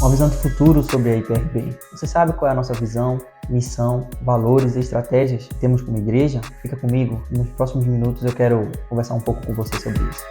Uma visão de futuro sobre a IPRB. Você sabe qual é a nossa visão, missão, valores e estratégias que temos como igreja? Fica comigo e nos próximos minutos eu quero conversar um pouco com você sobre isso.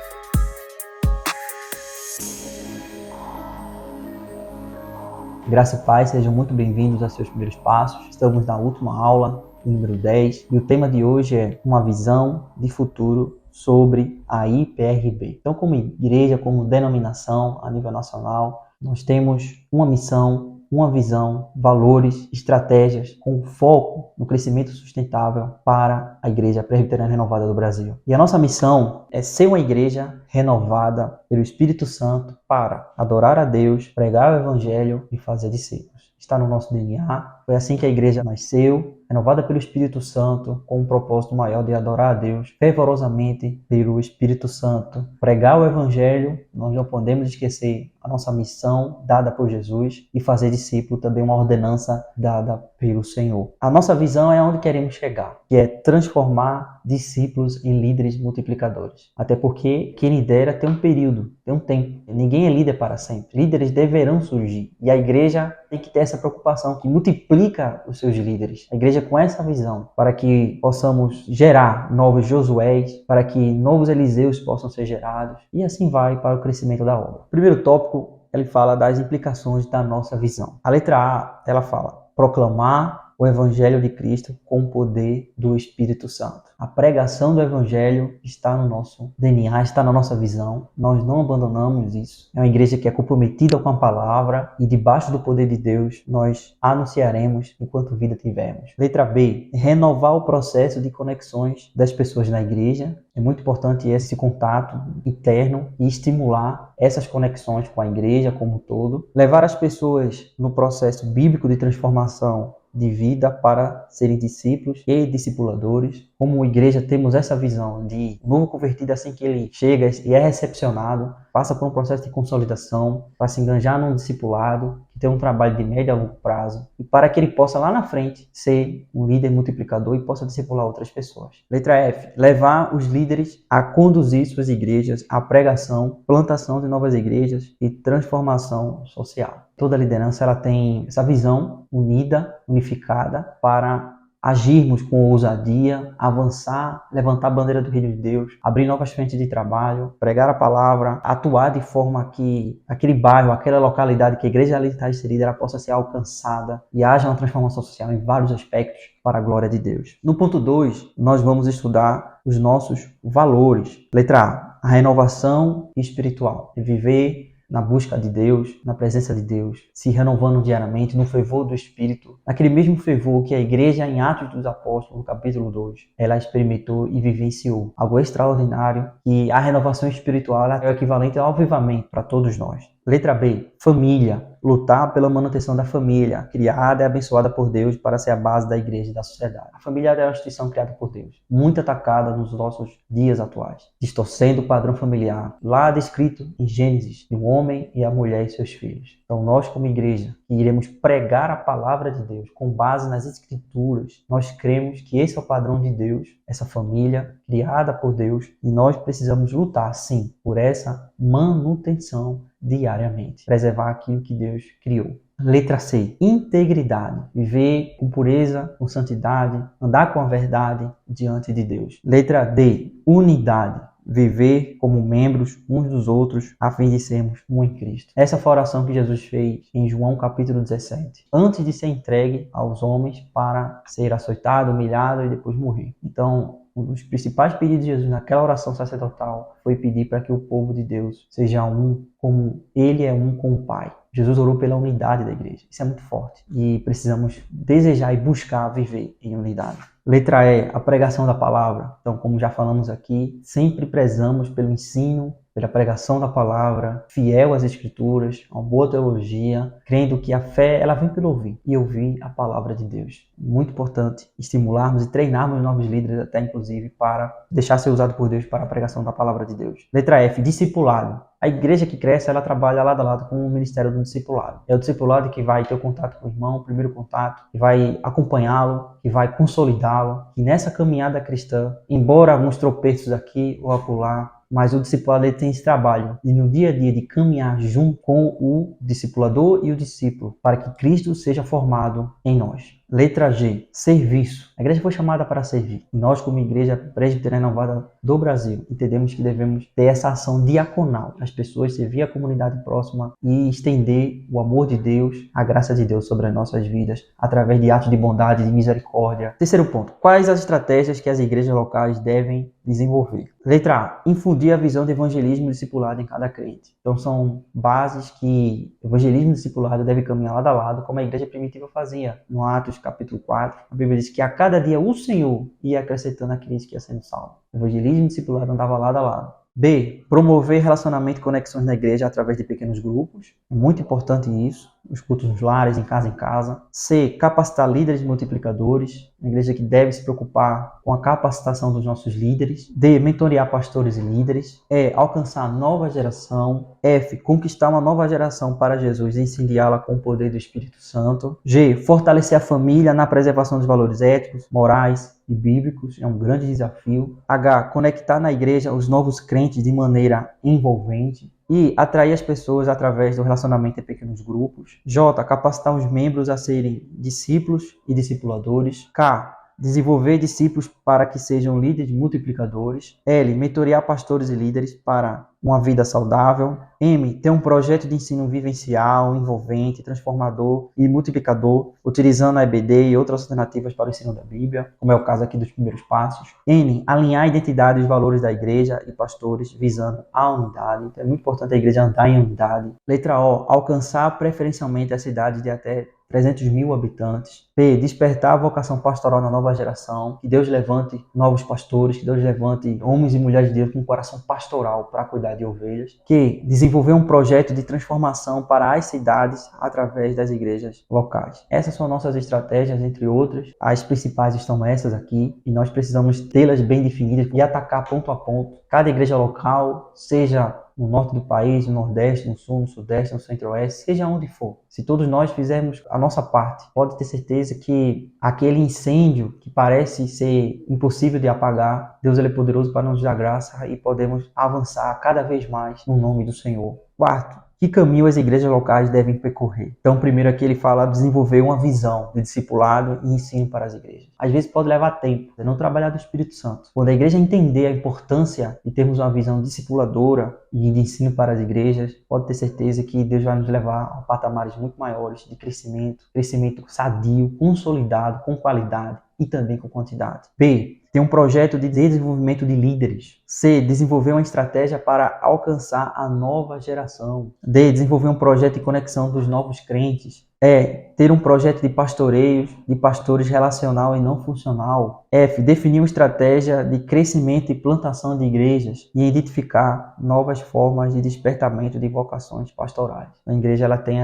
Graça e paz, sejam muito bem-vindos a seus primeiros passos. Estamos na última aula, número 10, e o tema de hoje é uma visão de futuro sobre a IPRB. Então, como igreja, como denominação a nível nacional, nós temos uma missão, uma visão, valores, estratégias com foco no crescimento sustentável para a Igreja Presbiteriana Renovada do Brasil. E a nossa missão é ser uma igreja renovada pelo Espírito Santo para adorar a Deus, pregar o Evangelho e fazer discípulos. Está no nosso DNA. Foi assim que a igreja nasceu, renovada pelo Espírito Santo, com um propósito maior de adorar a Deus fervorosamente pelo Espírito Santo. Pregar o Evangelho, nós não podemos esquecer a nossa missão dada por Jesus, e fazer discípulo também uma ordenança dada pelo Senhor. A nossa visão é onde queremos chegar, que é transformar discípulos em líderes multiplicadores. Até porque quem lidera tem um período, tem um tempo. Ninguém é líder para sempre. Líderes deverão surgir. E a igreja tem que ter essa preocupação, que multiplica os seus líderes. A igreja com essa visão, para que possamos gerar novos Josués, para que novos Eliseus possam ser gerados, e assim vai para o crescimento da obra. O primeiro tópico, ele fala das implicações da nossa visão. A letra A, ela fala proclamar o Evangelho de Cristo com o poder do Espírito Santo. A pregação do Evangelho está no nosso DNA, está na nossa visão. Nós não abandonamos isso. É uma igreja que é comprometida com a palavra e debaixo do poder de Deus nós anunciaremos enquanto vida tivermos. Letra B, renovar o processo de conexões das pessoas na igreja. É muito importante esse contato interno e estimular essas conexões com a igreja como um todo. Levar as pessoas no processo bíblico de transformação de vida para serem discípulos e discipuladores. Como igreja temos essa visão de novo convertido, assim que ele chega e é recepcionado, passa por um processo de consolidação para se enganjar num discipulado, que tem um trabalho de médio a longo prazo, e para que ele possa lá na frente ser um líder multiplicador e possa discipular outras pessoas. Letra F, levar os líderes a conduzir suas igrejas à pregação, plantação de novas igrejas e transformação social. Toda liderança ela tem essa visão unida, unificada, para agirmos com ousadia, avançar, levantar a bandeira do reino de Deus, abrir novas frentes de trabalho, pregar a palavra, atuar de forma que aquele bairro, aquela localidade que a igreja ali está inserida, ela possa ser alcançada e haja uma transformação social em vários aspectos para a glória de Deus. No ponto 2, nós vamos estudar os nossos valores. Letra A, a renovação espiritual, viver na busca de Deus, na presença de Deus, se renovando diariamente no fervor do Espírito, naquele mesmo fervor que a igreja em Atos dos Apóstolos, no capítulo 2, ela experimentou e vivenciou. Algo extraordinário, e a renovação espiritual é o equivalente ao avivamento para todos nós. Letra B, família. Lutar pela manutenção da família, criada e abençoada por Deus para ser a base da igreja e da sociedade. A família é uma instituição criada por Deus, muito atacada nos nossos dias atuais, distorcendo o padrão familiar, lá descrito em Gênesis, de um homem e a mulher e seus filhos. Então nós como igreja, que iremos pregar a palavra de Deus com base nas escrituras, nós cremos que esse é o padrão de Deus, essa família criada por Deus, e nós precisamos lutar, sim, por essa manutenção diariamente. Preservar aquilo que Deus criou. Letra C, integridade. Viver com pureza, com santidade, andar com a verdade diante de Deus. Letra D, unidade. Viver como membros uns dos outros a fim de sermos um em Cristo. Essa foi a oração que Jesus fez em João capítulo 17, antes de ser entregue aos homens para ser açoitado, humilhado e depois morrer. Então, um dos principais pedidos de Jesus naquela oração sacerdotal foi pedir para que o povo de Deus seja um como Ele é um com o Pai. Jesus orou pela unidade da igreja. Isso é muito forte. E precisamos desejar e buscar viver em unidade. Letra E, a pregação da palavra. Então, como já falamos aqui, sempre prezamos pelo ensino, pela pregação da palavra, fiel às escrituras, uma boa teologia, crendo que a fé ela vem pelo ouvir e ouvir a palavra de Deus. Muito importante estimularmos e treinarmos novos líderes, até inclusive para deixar ser usado por Deus para a pregação da palavra de Deus. Letra F, discipulado. A igreja que cresce, ela trabalha lado a lado com o ministério do discipulado. É o discipulado que vai ter o contato com o irmão, o primeiro contato, que vai acompanhá-lo, que vai consolidá-lo. E nessa caminhada cristã, embora alguns tropeços aqui ou acolá, mas o discipulado ele tem esse trabalho e no dia a dia de caminhar junto com o discipulador e o discípulo para que Cristo seja formado em nós. Letra G, serviço. A igreja foi chamada para servir. Nós, como Igreja Presbiteriana Renovada do Brasil, entendemos que devemos ter essa ação diaconal. As pessoas servir a comunidade próxima e estender o amor de Deus, a graça de Deus sobre as nossas vidas, através de atos de bondade, de misericórdia. Terceiro ponto, quais as estratégias que as igrejas locais devem desenvolver? Letra A, infundir a visão de evangelismo discipulado em cada crente. Então são bases que o evangelismo discipulado deve caminhar lado a lado, como a igreja primitiva fazia. No Atos capítulo 4, a Bíblia diz que a cada dia o Senhor ia acrescentando aqueles que iam sendo salvos. O evangelismo discipulado andava lado a lado. B, promover relacionamento e conexões na igreja através de pequenos grupos. É muito importante isso. Os cultos nos lares, em casa em casa. C, capacitar líderes multiplicadores. Uma igreja que deve se preocupar com a capacitação dos nossos líderes. D, mentorear pastores e líderes. E, alcançar a nova geração. F, conquistar uma nova geração para Jesus e incendiá-la com o poder do Espírito Santo. G, fortalecer a família na preservação dos valores éticos, morais e bíblicos. É um grande desafio. H, conectar na igreja os novos crentes de maneira envolvente. E atrair as pessoas através do relacionamento em pequenos grupos. J, capacitar os membros a serem discípulos e discipuladores. K, desenvolver discípulos para que sejam líderes multiplicadores. L, mentorear pastores e líderes para uma vida saudável. M, ter um projeto de ensino vivencial, envolvente, transformador e multiplicador, utilizando a EBD e outras alternativas para o ensino da Bíblia, como é o caso aqui dos primeiros passos. N, alinhar a identidade e os valores da igreja e pastores, visando a unidade. Então é muito importante a igreja andar em unidade. Letra O, alcançar preferencialmente a cidade de até 300 mil habitantes. P, despertar a vocação pastoral na nova geração. Que Deus levante novos pastores, que Deus levante homens e mulheres de Deus com um coração pastoral para cuidar de ovelhas. Q, desenvolver um projeto de transformação para as cidades através das igrejas locais. Essas são nossas estratégias, entre outras. As principais estão essas aqui e nós precisamos tê-las bem definidas e atacar ponto a ponto. Cada igreja local, seja no norte do país, no nordeste, no sul, no sudeste, no centro-oeste, seja onde for. Se todos nós fizermos a nossa parte, pode ter certeza que aquele incêndio que parece ser impossível de apagar, Deus ele é poderoso para nos dar graça e podemos avançar cada vez mais no nome do Senhor. Quarto, que caminho as igrejas locais devem percorrer? Então, primeiro aqui ele fala desenvolver uma visão de discipulado e ensino para as igrejas. Às vezes pode levar tempo, é não trabalhar do Espírito Santo. Quando a igreja entender a importância de termos uma visão discipuladora e de ensino para as igrejas, pode ter certeza que Deus vai nos levar a patamares muito maiores de crescimento sadio, consolidado, com qualidade e também com quantidade. B, tem um projeto de desenvolvimento de líderes. C, desenvolver uma estratégia para alcançar a nova geração. D, desenvolver um projeto de conexão dos novos crentes. E, ter um projeto de pastoreios, de pastores relacional e não funcional. F, definir uma estratégia de crescimento e plantação de igrejas e identificar novas formas de despertamento de vocações pastorais. A igreja ela tem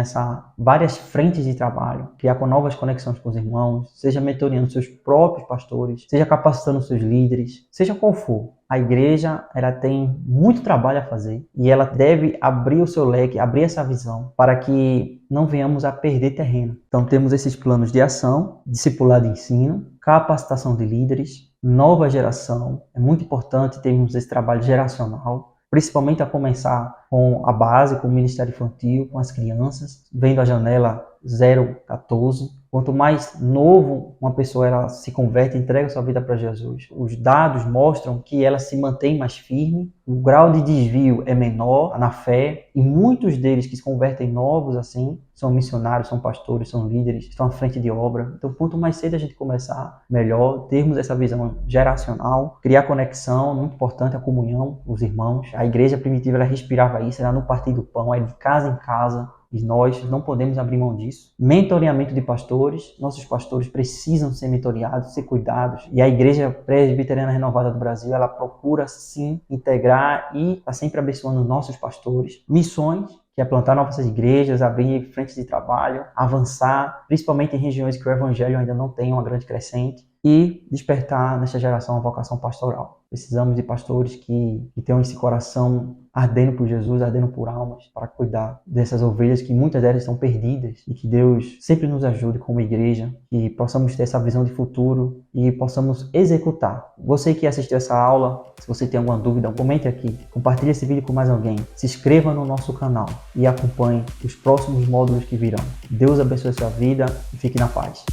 várias frentes de trabalho, criar com novas conexões com os irmãos, seja mentoreando seus próprios pastores, seja capacitando seus líderes, seja qual for. A igreja ela tem muito trabalho a fazer e ela deve abrir o seu leque, abrir essa visão para que não venhamos a perder terreno. Então temos esses planos de ação, discipulado e ensino, capacitação de líderes, nova geração. É muito importante termos esse trabalho geracional, principalmente a começar com a base, com o Ministério Infantil, com as crianças, vendo a janela 0-14. Quanto mais novo uma pessoa ela se converte, entrega sua vida para Jesus, os dados mostram que ela se mantém mais firme, o grau de desvio é menor na fé e muitos deles que se convertem novos assim, são missionários, são pastores, são líderes, estão à frente de obra. Então quanto mais cedo a gente começar, melhor, termos essa visão geracional, criar conexão, muito importante a comunhão, os irmãos. A igreja primitiva ela respirava isso, era no partir do pão, é de casa em casa. E nós não podemos abrir mão disso. Mentoreamento de pastores. Nossos pastores precisam ser mentoreados, ser cuidados. E a Igreja Presbiteriana Renovada do Brasil, ela procura sim integrar e está sempre abençoando nossos pastores. Missões, que é plantar novas igrejas, abrir frentes de trabalho, avançar, principalmente em regiões que o evangelho ainda não tem uma grande crescente. e despertar nesta geração a vocação pastoral. Precisamos de pastores que tenham esse coração ardendo por Jesus, ardendo por almas, para cuidar dessas ovelhas que muitas delas estão perdidas, e que Deus sempre nos ajude como igreja, que possamos ter essa visão de futuro e possamos executar. Você que assistiu essa aula, se você tem alguma dúvida, comente aqui, compartilhe esse vídeo com mais alguém, se inscreva no nosso canal e acompanhe os próximos módulos que virão. Deus abençoe a sua vida e fique na paz.